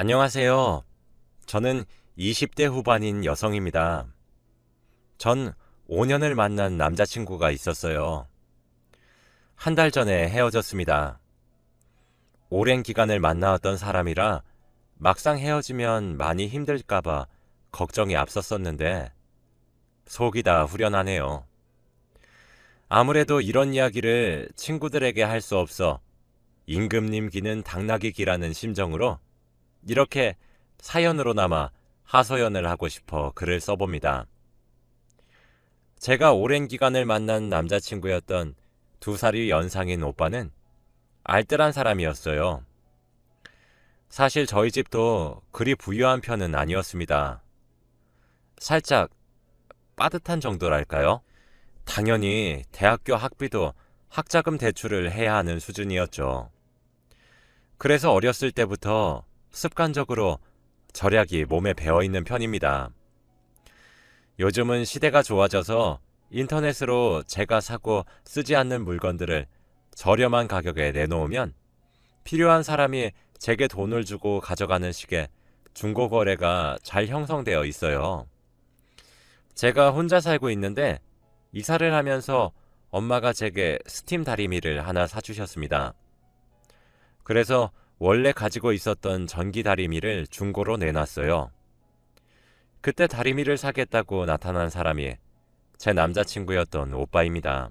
안녕하세요. 저는 20대 후반인 여성입니다. 전 5년을 만난 남자친구가 있었어요. 한 달 전에 헤어졌습니다. 오랜 기간을 만나왔던 사람이라 막상 헤어지면 많이 힘들까봐 걱정이 앞섰었는데 속이 다 후련하네요. 아무래도 이런 이야기를 친구들에게 할 수 없어 임금님 기는 당나귀 기라는 심정으로 이렇게 사연으로나마 하소연을 하고 싶어 글을 써봅니다. 제가 오랜 기간을 만난 남자친구였던 2살이 연상인 오빠는 알뜰한 사람이었어요. 사실 저희 집도 그리 부유한 편은 아니었습니다. 살짝 빠듯한 정도랄까요? 당연히 대학교 학비도 학자금 대출을 해야 하는 수준이었죠. 그래서 어렸을 때부터 습관적으로 절약이 몸에 배어있는 편입니다. 요즘은 시대가 좋아져서 인터넷으로 제가 사고 쓰지 않는 물건들을 저렴한 가격에 내놓으면 필요한 사람이 제게 돈을 주고 가져가는 식의 중고거래가 잘 형성되어 있어요. 제가 혼자 살고 있는데 이사를 하면서 엄마가 제게 스팀 다리미를 하나 사주셨습니다. 그래서 원래 가지고 있었던 전기 다리미를 중고로 내놨어요. 그때 다리미를 사겠다고 나타난 사람이 제 남자친구였던 오빠입니다.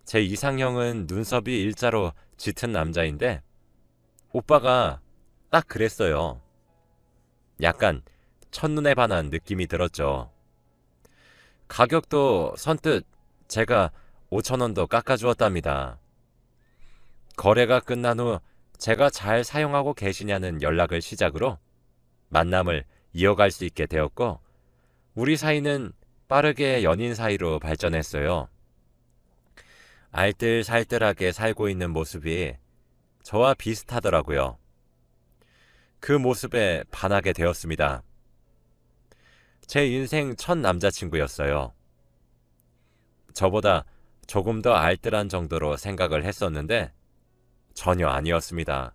제 이상형은 눈썹이 일자로 짙은 남자인데 오빠가 딱 그랬어요. 약간 첫눈에 반한 느낌이 들었죠. 가격도 선뜻 제가 5,000원 더 깎아주었답니다. 거래가 끝난 후 제가 잘 사용하고 계시냐는 연락을 시작으로 만남을 이어갈 수 있게 되었고 우리 사이는 빠르게 연인 사이로 발전했어요. 알뜰살뜰하게 살고 있는 모습이 저와 비슷하더라고요. 그 모습에 반하게 되었습니다. 제 인생 첫 남자친구였어요. 저보다 조금 더 알뜰한 정도로 생각을 했었는데 전혀 아니었습니다.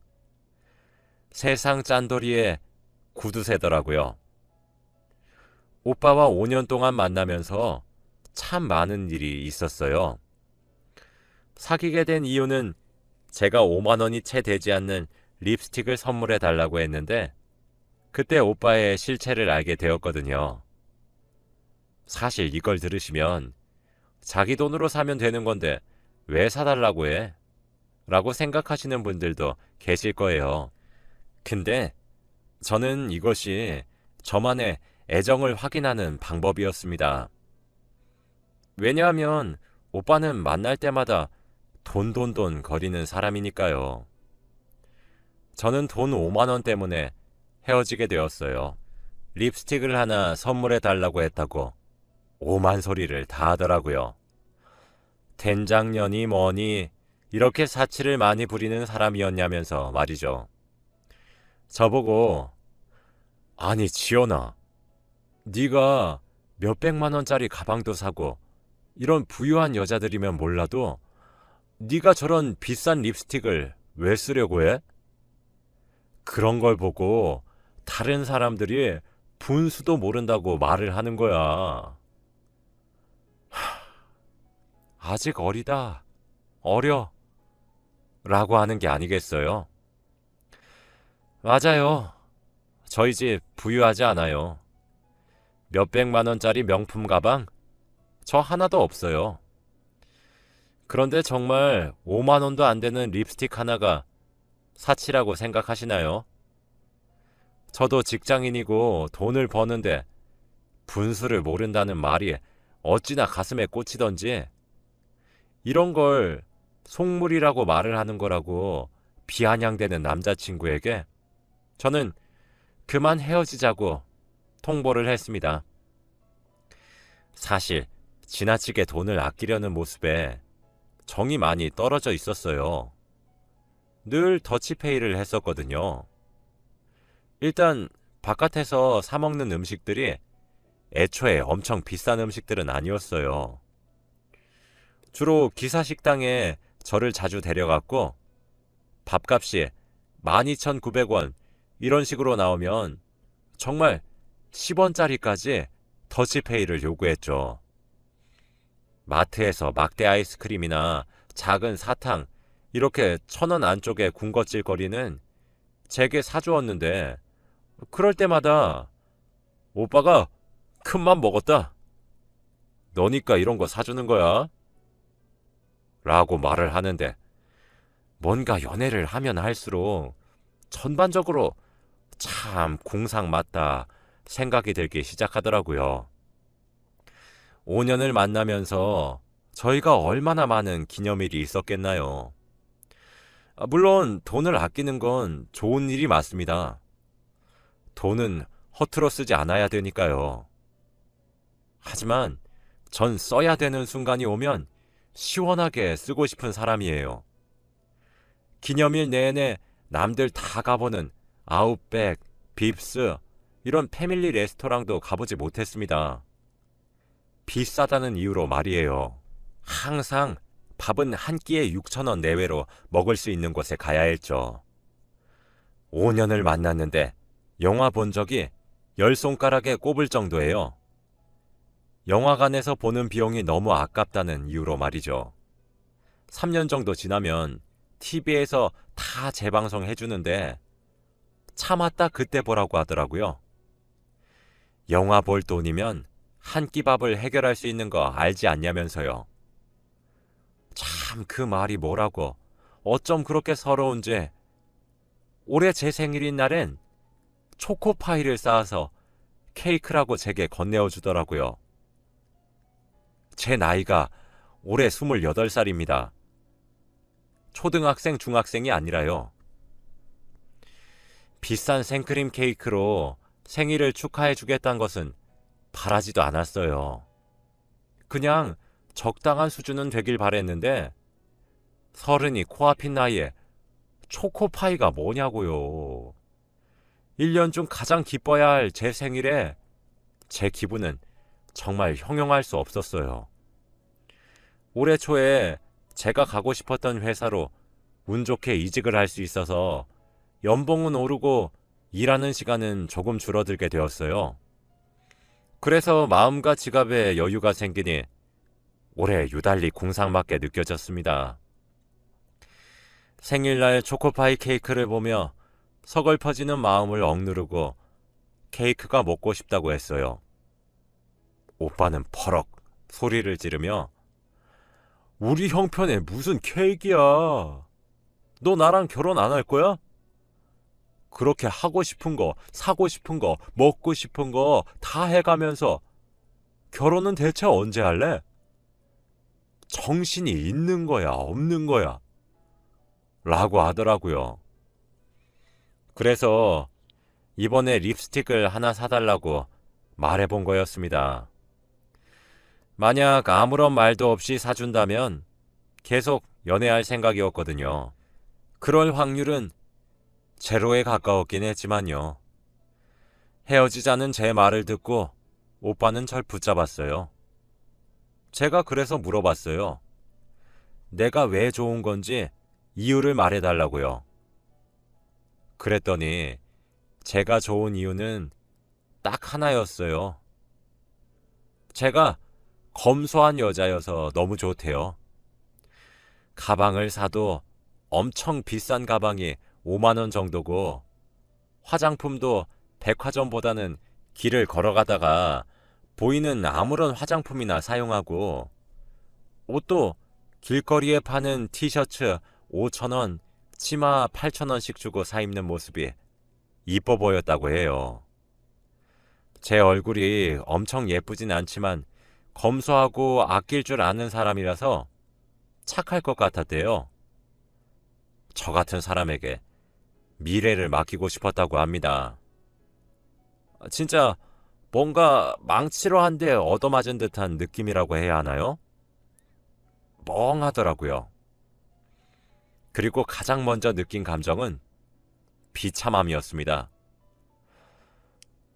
세상 짠돌이에 구두쇠더라고요. 오빠와 5년 동안 만나면서 참 많은 일이 있었어요. 사귀게 된 이유는 제가 5만 원이 채 되지 않는 립스틱을 선물해 달라고 했는데 그때 오빠의 실체를 알게 되었거든요. 사실 이걸 들으시면 자기 돈으로 사면 되는 건데 왜 사달라고 해? 라고 생각하시는 분들도 계실 거예요. 근데 저는 이것이 저만의 애정을 확인하는 방법이었습니다. 왜냐하면 오빠는 만날 때마다 돈 거리는 사람이니까요. 저는 돈 5만 원 때문에 헤어지게 되었어요. 립스틱을 하나 선물해 달라고 했다고 오만 소리를 다 하더라고요. 된장년이 뭐니 이렇게 사치를 많이 부리는 사람이었냐면서 말이죠. 저보고 아니 지연아, 네가 몇백만 원짜리 가방도 사고 이런 부유한 여자들이면 몰라도 네가 저런 비싼 립스틱을 왜 쓰려고 해? 그런 걸 보고 다른 사람들이 분수도 모른다고 말을 하는 거야. 아직 어리다, 어려 라고 하는 게 아니겠어요? 맞아요. 저희 집 부유하지 않아요. 몇백만 원짜리 명품 가방? 저 하나도 없어요. 그런데 정말 5만 원도 안 되는 립스틱 하나가 사치라고 생각하시나요? 저도 직장인이고 돈을 버는데 분수를 모른다는 말이 어찌나 가슴에 꽂히던지 이런 걸 속물이라고 말을 하는 거라고 비아냥대는 남자친구에게 저는 그만 헤어지자고 통보를 했습니다. 사실 지나치게 돈을 아끼려는 모습에 정이 많이 떨어져 있었어요. 늘 더치페이를 했었거든요. 일단 바깥에서 사 먹는 음식들이 애초에 엄청 비싼 음식들은 아니었어요. 주로 기사식당에 저를 자주 데려갔고 밥값이 12,900원, 이런 식으로 나오면 정말 10원짜리까지 더치페이를 요구했죠. 마트에서 막대 아이스크림이나 작은 사탕 이렇게 1,000원 안쪽에 군것질거리는 제게 사주었는데 그럴 때마다 오빠가 큰맘 먹었다. 너니까 이런 거 사주는 거야. 라고 말을 하는데 뭔가 연애를 하면 할수록 전반적으로 참 공상 맞다 생각이 들기 시작하더라고요. 5년을 만나면서 저희가 얼마나 많은 기념일이 있었겠나요? 물론 돈을 아끼는 건 좋은 일이 맞습니다. 돈은 허투루 쓰지 않아야 되니까요. 하지만 전 써야 되는 순간이 오면 시원하게 쓰고 싶은 사람이에요. 기념일 내내 남들 다 가보는 아웃백, 빕스 이런 패밀리 레스토랑도 가보지 못했습니다. 비싸다는 이유로 말이에요. 항상 밥은 한 끼에 6,000원 내외로 먹을 수 있는 곳에 가야 했죠. 5년을 만났는데 영화 본 적이 10손가락에 꼽을 정도예요. 영화관에서 보는 비용이 너무 아깝다는 이유로 말이죠. 3년 정도 지나면 TV에서 다 재방송 해주는데 참았다 그때 보라고 하더라고요. 영화 볼 돈이면 한 끼 밥을 해결할 수 있는 거 알지 않냐면서요. 참 그 말이 뭐라고 어쩜 그렇게 서러운지. 올해 제 생일인 날엔 초코파이를 쌓아서 케이크라고 제게 건네어 주더라고요. 제 나이가 올해 28살입니다. 초등학생, 중학생이 아니라요. 비싼 생크림 케이크로 생일을 축하해 주겠다는 것은 바라지도 않았어요. 그냥 적당한 수준은 되길 바랬는데 30이 코앞인 나이에 초코파이가 뭐냐고요. 1년 중 가장 기뻐야 할 제 생일에 제 기분은 정말 형용할 수 없었어요. 올해 초에 제가 가고 싶었던 회사로 운 좋게 이직을 할 수 있어서 연봉은 오르고 일하는 시간은 조금 줄어들게 되었어요. 그래서 마음과 지갑에 여유가 생기니 올해 유달리 공상맞게 느껴졌습니다. 생일날 초코파이 케이크를 보며 서글퍼지는 마음을 억누르고 케이크가 먹고 싶다고 했어요. 오빠는 퍼럭 소리를 지르며 우리 형편에 무슨 케이크야. 너 나랑 결혼 안 할 거야? 그렇게 하고 싶은 거, 사고 싶은 거, 먹고 싶은 거 다 해가면서 결혼은 대체 언제 할래? 정신이 있는 거야, 없는 거야? 라고 하더라고요. 그래서 이번에 립스틱을 하나 사달라고 말해본 거였습니다. 만약 아무런 말도 없이 사준다면 계속 연애할 생각이었거든요. 그럴 확률은 제로에 가까웠긴 했지만요. 헤어지자는 제 말을 듣고 오빠는 절 붙잡았어요. 제가 그래서 물어봤어요. 내가 왜 좋은 건지 이유를 말해달라고요. 그랬더니 제가 좋은 이유는 딱 하나였어요. 제가 검소한 여자여서 너무 좋대요. 가방을 사도 엄청 비싼 가방이 5만 원 정도고 화장품도 백화점보다는 길을 걸어가다가 보이는 아무런 화장품이나 사용하고 옷도 길거리에 파는 티셔츠 5,000원, 치마 8,000원씩 주고 사 입는 모습이 이뻐 보였다고 해요. 제 얼굴이 엄청 예쁘진 않지만 검소하고 아낄 줄 아는 사람이라서 착할 것 같았대요. 저 같은 사람에게 미래를 맡기고 싶었다고 합니다. 진짜 뭔가 망치로 한 대 얻어맞은 듯한 느낌이라고 해야 하나요? 멍하더라고요. 그리고 가장 먼저 느낀 감정은 비참함이었습니다.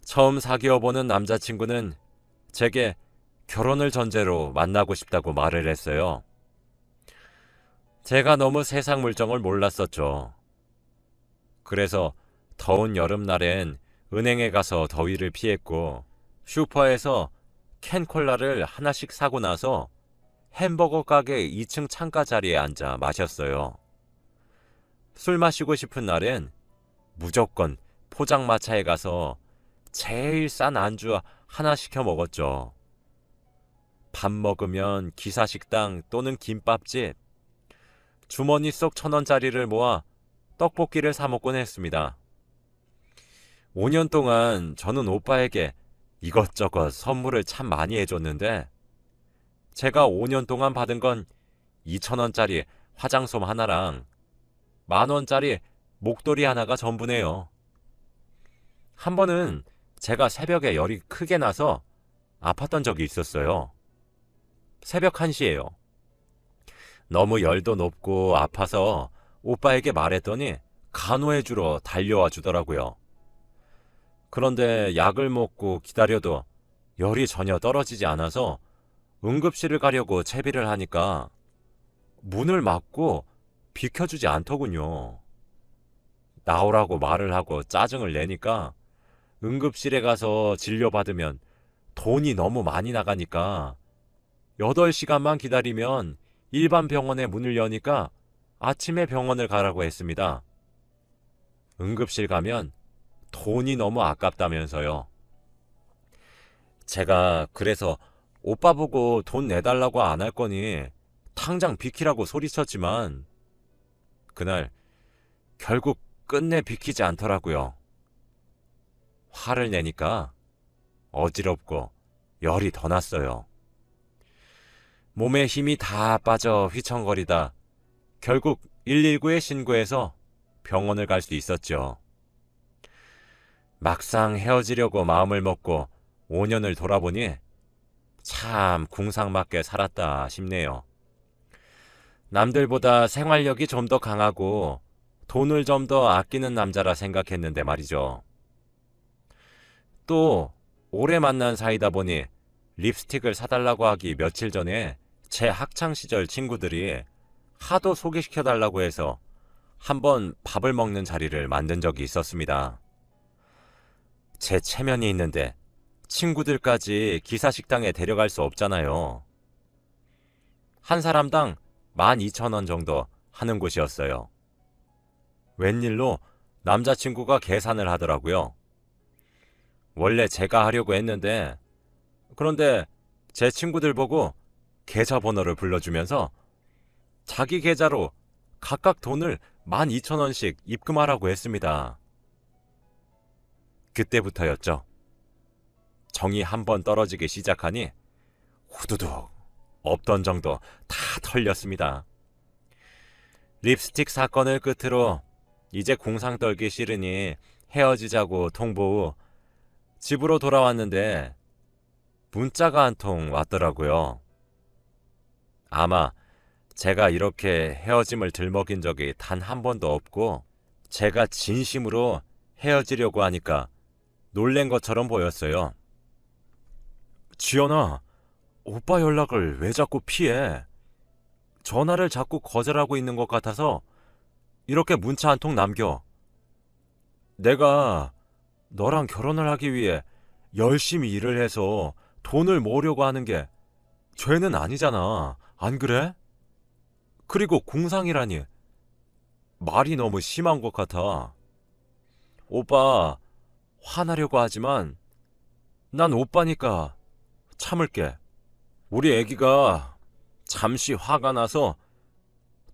처음 사귀어보는 남자친구는 제게 결혼을 전제로 만나고 싶다고 말을 했어요. 제가 너무 세상 물정을 몰랐었죠. 그래서 더운 여름날엔 은행에 가서 더위를 피했고 슈퍼에서 캔콜라를 하나씩 사고 나서 햄버거 가게 2층 창가 자리에 앉아 마셨어요. 술 마시고 싶은 날엔 무조건 포장마차에 가서 제일 싼 안주 하나 시켜 먹었죠. 밥 먹으면 기사식당 또는 김밥집, 주머니 속 1,000원짜리를 모아 떡볶이를 사 먹곤 했습니다. 5년 동안 저는 오빠에게 이것저것 선물을 참 많이 해줬는데 제가 5년 동안 받은 건 2,000원짜리 화장솜 하나랑 10,000원짜리 목도리 하나가 전부네요. 한 번은 제가 새벽에 열이 크게 나서 아팠던 적이 있었어요. 새벽 1시예요. 너무 열도 높고 아파서 오빠에게 말했더니 간호해주러 달려와 주더라고요. 그런데 약을 먹고 기다려도 열이 전혀 떨어지지 않아서 응급실을 가려고 채비를 하니까 문을 막고 비켜주지 않더군요. 나오라고 말을 하고 짜증을 내니까 응급실에 가서 진료받으면 돈이 너무 많이 나가니까 8시간만 기다리면 일반 병원에 문을 여니까 아침에 병원을 가라고 했습니다. 응급실 가면 돈이 너무 아깝다면서요. 제가 그래서 오빠 보고 돈 내달라고 안 할 거니 당장 비키라고 소리쳤지만 그날 결국 끝내 비키지 않더라고요. 화를 내니까 어지럽고 열이 더 났어요. 몸에 힘이 다 빠져 휘청거리다 결국 119에 신고해서 병원을 갈 수 있었죠. 막상 헤어지려고 마음을 먹고 5년을 돌아보니 참 궁상맞게 살았다 싶네요. 남들보다 생활력이 좀 더 강하고 돈을 좀 더 아끼는 남자라 생각했는데 말이죠. 또 오래 만난 사이다 보니 립스틱을 사달라고 하기 며칠 전에 제 학창시절 친구들이 하도 소개시켜달라고 해서 한번 밥을 먹는 자리를 만든 적이 있었습니다. 제 체면이 있는데 친구들까지 기사식당에 데려갈 수 없잖아요. 한 사람당 12,000원 정도 하는 곳이었어요. 웬일로 남자친구가 계산을 하더라고요. 원래 제가 하려고 했는데 그런데 제 친구들 보고 계좌번호를 불러주면서 자기 계좌로 각각 돈을 12,000원씩 입금하라고 했습니다. 그때부터였죠. 정이 한번 떨어지기 시작하니 후두둑 없던 정도 다 털렸습니다. 립스틱 사건을 끝으로 이제 궁상 떨기 싫으니 헤어지자고 통보 후 집으로 돌아왔는데 문자가 한 통 왔더라고요. 아마 제가 이렇게 헤어짐을 들먹인 적이 단 한 번도 없고 제가 진심으로 헤어지려고 하니까 놀란 것처럼 보였어요. 지연아, 오빠 연락을 왜 자꾸 피해? 전화를 자꾸 거절하고 있는 것 같아서 이렇게 문자 한 통 남겨. 내가 너랑 결혼을 하기 위해 열심히 일을 해서 돈을 모으려고 하는 게 죄는 아니잖아. 안 그래? 그리고 궁상이라니 말이 너무 심한 것 같아. 오빠 화나려고 하지만 난 오빠니까 참을게. 우리 애기가 잠시 화가 나서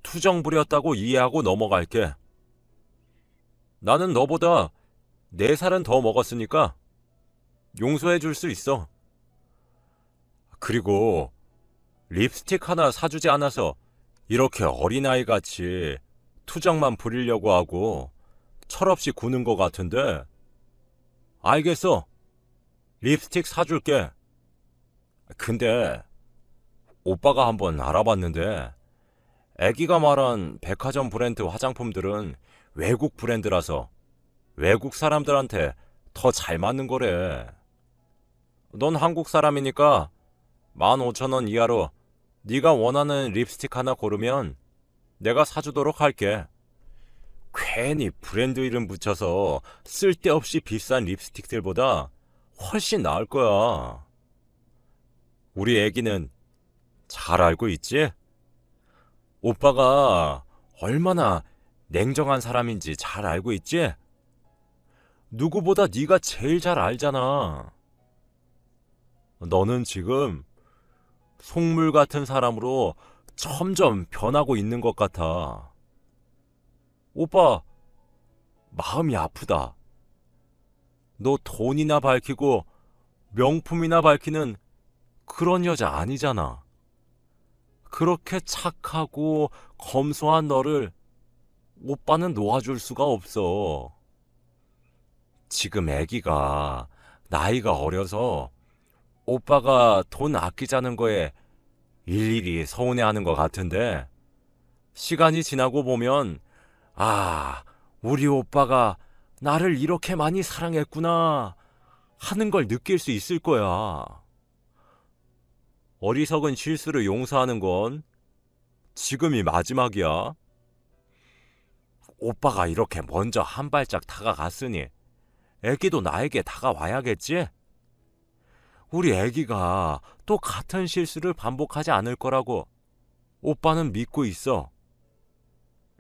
투정 부렸다고 이해하고 넘어갈게. 나는 너보다 4살은 더 먹었으니까 용서해 줄 수 있어. 그리고 립스틱 하나 사주지 않아서 이렇게 어린아이같이 투정만 부리려고 하고 철없이 구는 것 같은데. 알겠어. 립스틱 사줄게. 근데 오빠가 한번 알아봤는데 애기가 말한 백화점 브랜드 화장품들은 외국 브랜드라서 외국 사람들한테 더 잘 맞는 거래. 넌 한국 사람이니까 15,000원 이하로 네가 원하는 립스틱 하나 고르면 내가 사주도록 할게. 괜히 브랜드 이름 붙여서 쓸데없이 비싼 립스틱들보다 훨씬 나을 거야. 우리 애기는 잘 알고 있지? 오빠가 얼마나 냉정한 사람인지 잘 알고 있지? 누구보다 네가 제일 잘 알잖아. 너는 지금 속물 같은 사람으로 점점 변하고 있는 것 같아. 오빠, 마음이 아프다. 너 돈이나 밝히고 명품이나 밝히는 그런 여자 아니잖아. 그렇게 착하고 검소한 너를 오빠는 놓아줄 수가 없어. 지금 애기가 나이가 어려서 오빠가 돈 아끼자는 거에 일일이 서운해하는 것 같은데 시간이 지나고 보면 우리 오빠가 나를 이렇게 많이 사랑했구나 하는 걸 느낄 수 있을 거야. 어리석은 실수를 용서하는 건 지금이 마지막이야. 오빠가 이렇게 먼저 한 발짝 다가갔으니 애기도 나에게 다가와야겠지? 우리 애기가 또 같은 실수를 반복하지 않을 거라고 오빠는 믿고 있어.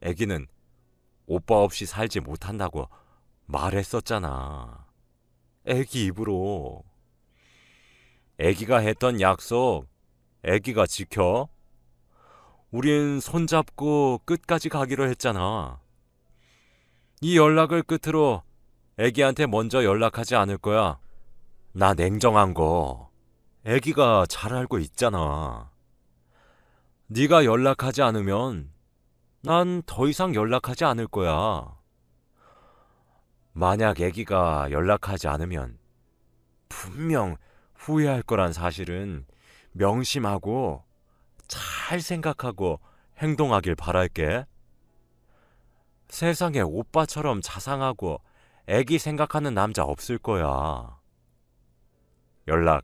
애기는 오빠 없이 살지 못한다고 말했었잖아. 애기 입으로. 애기가 했던 약속 애기가 지켜. 우린 손잡고 끝까지 가기로 했잖아. 이 연락을 끝으로 애기한테 먼저 연락하지 않을 거야. 나 냉정한 거 애기가 잘 알고 있잖아. 네가 연락하지 않으면 난 더 이상 연락하지 않을 거야. 만약 애기가 연락하지 않으면 분명 후회할 거란 사실은 명심하고 잘 생각하고 행동하길 바랄게. 세상에 오빠처럼 자상하고 애기 생각하는 남자 없을 거야. 연락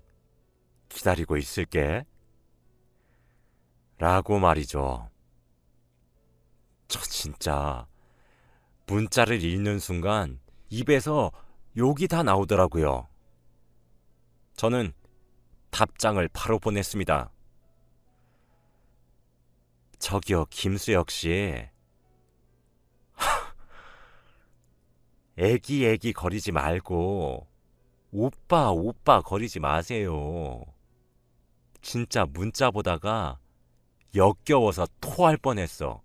기다리고 있을게. 라고 말이죠. 저 진짜 문자를 읽는 순간 입에서 욕이 다 나오더라고요. 저는 답장을 바로 보냈습니다. 저기요, 김수혁 씨. 애기 거리지 말고 오빠 거리지 마세요. 진짜 문자 보다가 역겨워서 토할 뻔했어.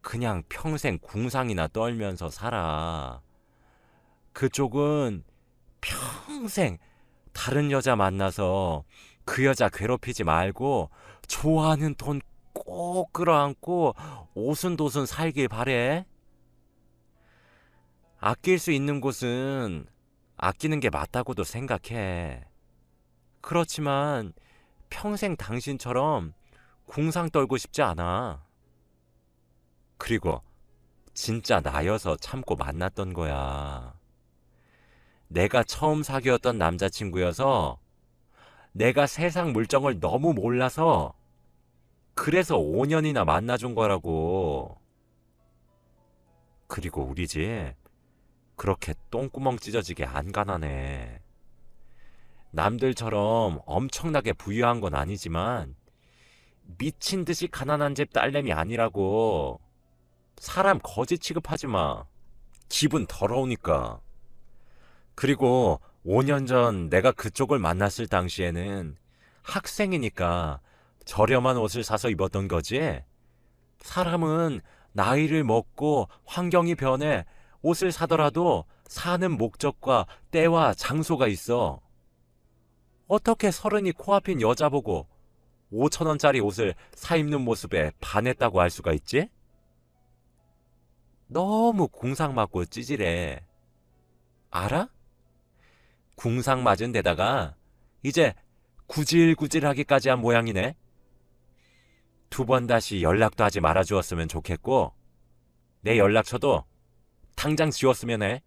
그냥 평생 궁상이나 떨면서 살아. 그쪽은 평생 다른 여자 만나서 그 여자 괴롭히지 말고 좋아하는 돈 꼭 끌어안고 오순도순 살길 바래. 아낄 수 있는 곳은 아끼는 게 맞다고도 생각해. 그렇지만 평생 당신처럼 궁상 떨고 싶지 않아. 그리고 진짜 나여서 참고 만났던 거야. 내가 처음 사귀었던 남자친구여서 내가 세상 물정을 너무 몰라서 그래서 5년이나 만나준 거라고. 그리고 우리 집 그렇게 똥구멍 찢어지게 안 가난해. 남들처럼 엄청나게 부유한 건 아니지만 미친 듯이 가난한 집 딸내미 아니라고. 사람 거지 취급하지 마. 기분 더러우니까. 그리고 5년 전 내가 그쪽을 만났을 당시에는 학생이니까 저렴한 옷을 사서 입었던 거지. 사람은 나이를 먹고 환경이 변해 옷을 사더라도 사는 목적과 때와 장소가 있어. 어떻게 서른이 코앞인 여자 보고 5,000원짜리 옷을 사 입는 모습에 반했다고 할 수가 있지? 너무 궁상 맞고 찌질해. 알아? 궁상 맞은 데다가 이제 구질구질하기까지 한 모양이네. 2번 다시 연락도 하지 말아주었으면 좋겠고 내 연락처도 당장 지웠으면 해.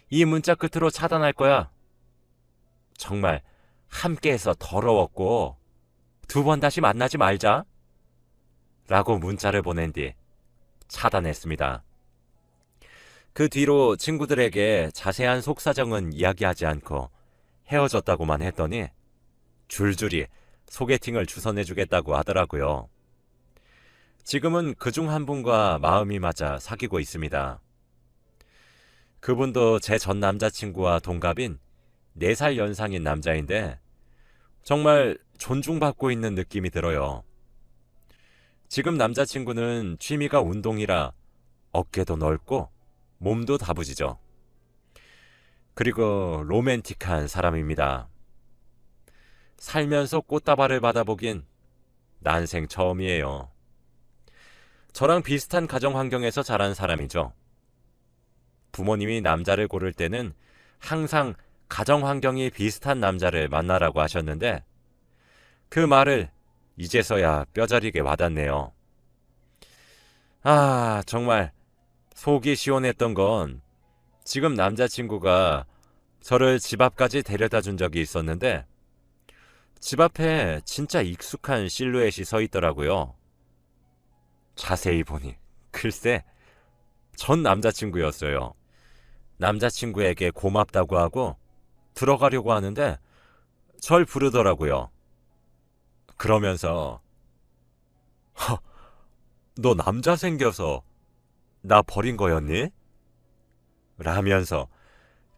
이 문자 끝으로 차단할 거야. 정말 함께해서 더러웠고 2번 다시 만나지 말자. 라고 문자를 보낸 뒤 차단했습니다. 그 뒤로 친구들에게 자세한 속사정은 이야기하지 않고 헤어졌다고만 했더니 줄줄이 소개팅을 주선해주겠다고 하더라고요. 지금은 그중 한 분과 마음이 맞아 사귀고 있습니다. 그분도 제 전 남자친구와 동갑인 4살 연상인 남자인데 정말 존중받고 있는 느낌이 들어요. 지금 남자친구는 취미가 운동이라 어깨도 넓고 몸도 다부지죠. 그리고 로맨틱한 사람입니다. 살면서 꽃다발을 받아보긴 난생 처음이에요. 저랑 비슷한 가정 환경에서 자란 사람이죠. 부모님이 남자를 고를 때는 항상 가정 환경이 비슷한 남자를 만나라고 하셨는데 그 말을 이제서야 뼈저리게 와닿네요. 정말 속이 시원했던 건 지금 남자친구가 저를 집 앞까지 데려다 준 적이 있었는데 집 앞에 진짜 익숙한 실루엣이 서 있더라고요. 자세히 보니 글쎄 전 남자친구였어요. 남자친구에게 고맙다고 하고 들어가려고 하는데 절 부르더라고요. 그러면서 너 남자 생겨서 나 버린 거였니? 라면서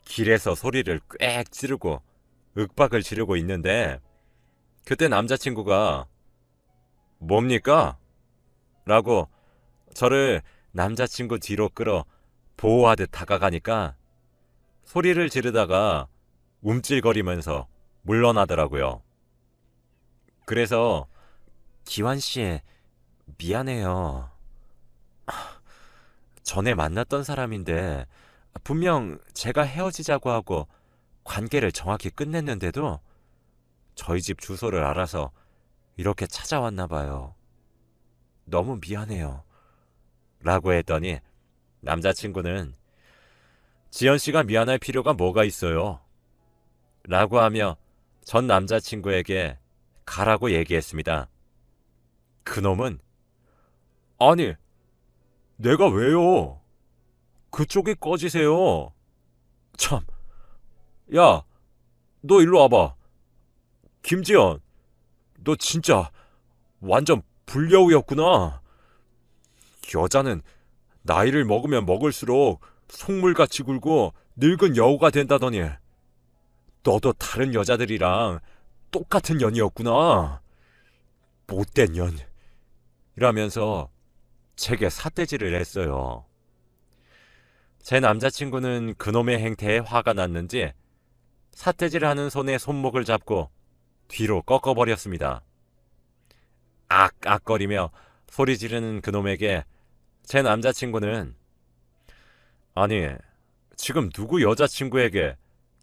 길에서 소리를 꽥 지르고 윽박을 지르고 있는데 그때 남자친구가 뭡니까? 라고 저를 남자친구 뒤로 끌어 보호하듯 다가가니까 소리를 지르다가 움찔거리면서 물러나더라고요. 그래서 기환씨 미안해요. 전에 만났던 사람인데 분명 제가 헤어지자고 하고 관계를 정확히 끝냈는데도 저희 집 주소를 알아서 이렇게 찾아왔나 봐요. 너무 미안해요. 라고 했더니 남자친구는 지연씨가 미안할 필요가 뭐가 있어요. 라고 하며 전 남자친구에게 가라고 얘기했습니다. 그놈은 아니 내가 왜요? 그쪽이 꺼지세요. 참. 야, 너 일로 와봐. 김지연, 너 진짜 완전 불려우였구나. 여자는 나이를 먹으면 먹을수록 속물같이 굴고 늙은 여우가 된다더니 너도 다른 여자들이랑 똑같은 년이었구나. 못된 년. 이라면서 제게 삿대질을 했어요. 제 남자친구는 그놈의 행태에 화가 났는지 삿대질하는 손에 손목을 잡고 뒤로 꺾어버렸습니다. 악악거리며 소리 지르는 그놈에게 제 남자친구는 아니 지금 누구 여자친구에게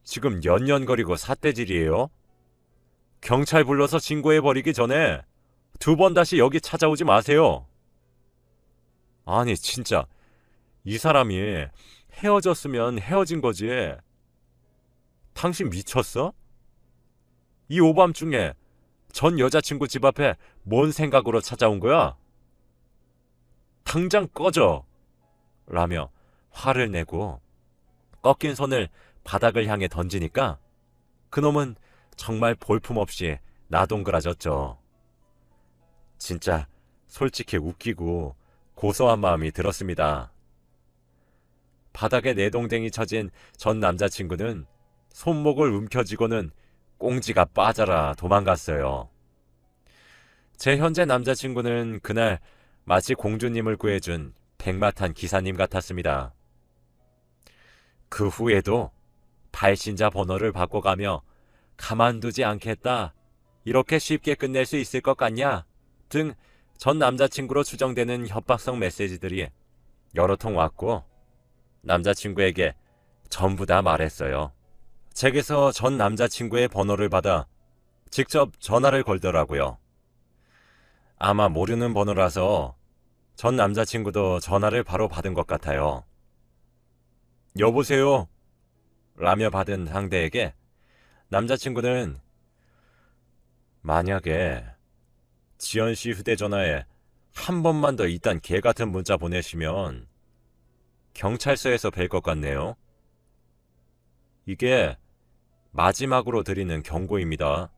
지금 연연거리고 삿대질이에요? 경찰 불러서 신고해버리기 전에 2번 다시 여기 찾아오지 마세요. 아니 진짜 이 사람이 헤어졌으면 헤어진 거지. 당신 미쳤어? 이 오밤중에 전 여자친구 집 앞에 뭔 생각으로 찾아온 거야? 당장 꺼져! 라며 화를 내고 꺾인 손을 바닥을 향해 던지니까 그놈은 정말 볼품없이 나동그라졌죠. 진짜 솔직히 웃기고 고소한 마음이 들었습니다. 바닥에 내동댕이 쳐진 전 남자친구는 손목을 움켜쥐고는 꽁지가 빠져라 도망갔어요. 제 현재 남자친구는 그날 마치 공주님을 구해준 백마탄 기사님 같았습니다. 그 후에도 발신자 번호를 바꿔가며 가만두지 않겠다, 이렇게 쉽게 끝낼 수 있을 것 같냐 등 전 남자친구로 추정되는 협박성 메시지들이 여러 통 왔고 남자친구에게 전부 다 말했어요. 제게서 전 남자친구의 번호를 받아 직접 전화를 걸더라고요. 아마 모르는 번호라서 전 남자친구도 전화를 바로 받은 것 같아요. 여보세요? 라며 받은 상대에게 남자친구는 만약에 지연씨 휴대전화에 한 번만 더 이딴 개 같은 문자 보내시면 경찰서에서 뵐 것 같네요. 이게 마지막으로 드리는 경고입니다.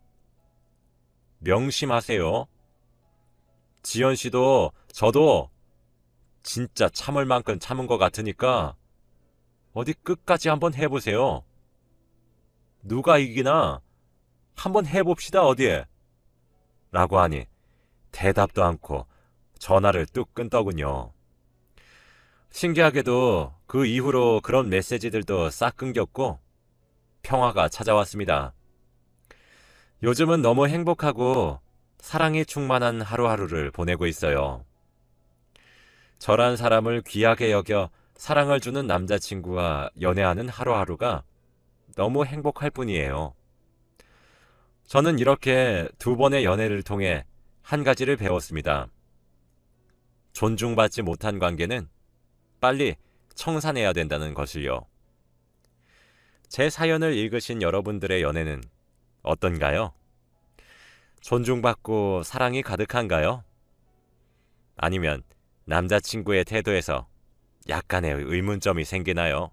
명심하세요. 지연 씨도 저도 진짜 참을 만큼 참은 것 같으니까 어디 끝까지 한번 해보세요. 누가 이기나 한번 해봅시다 어디에. 라고 하니 대답도 않고 전화를 뚝 끊더군요. 신기하게도 그 이후로 그런 메시지들도 싹 끊겼고 평화가 찾아왔습니다. 요즘은 너무 행복하고 사랑이 충만한 하루하루를 보내고 있어요. 저란 사람을 귀하게 여겨 사랑을 주는 남자친구와 연애하는 하루하루가 너무 행복할 뿐이에요. 저는 이렇게 2번의 연애를 통해 한 가지를 배웠습니다. 존중받지 못한 관계는 빨리 청산해야 된다는 것을요. 제 사연을 읽으신 여러분들의 연애는 어떤가요? 존중받고 사랑이 가득한가요? 아니면 남자친구의 태도에서 약간의 의문점이 생기나요?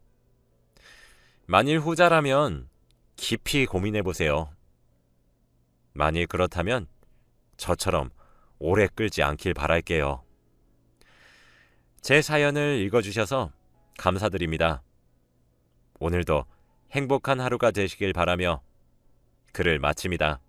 만일 후자라면 깊이 고민해보세요. 만일 그렇다면 저처럼 오래 끌지 않길 바랄게요. 제 사연을 읽어주셔서 감사드립니다. 오늘도 행복한 하루가 되시길 바라며 글을 마칩니다.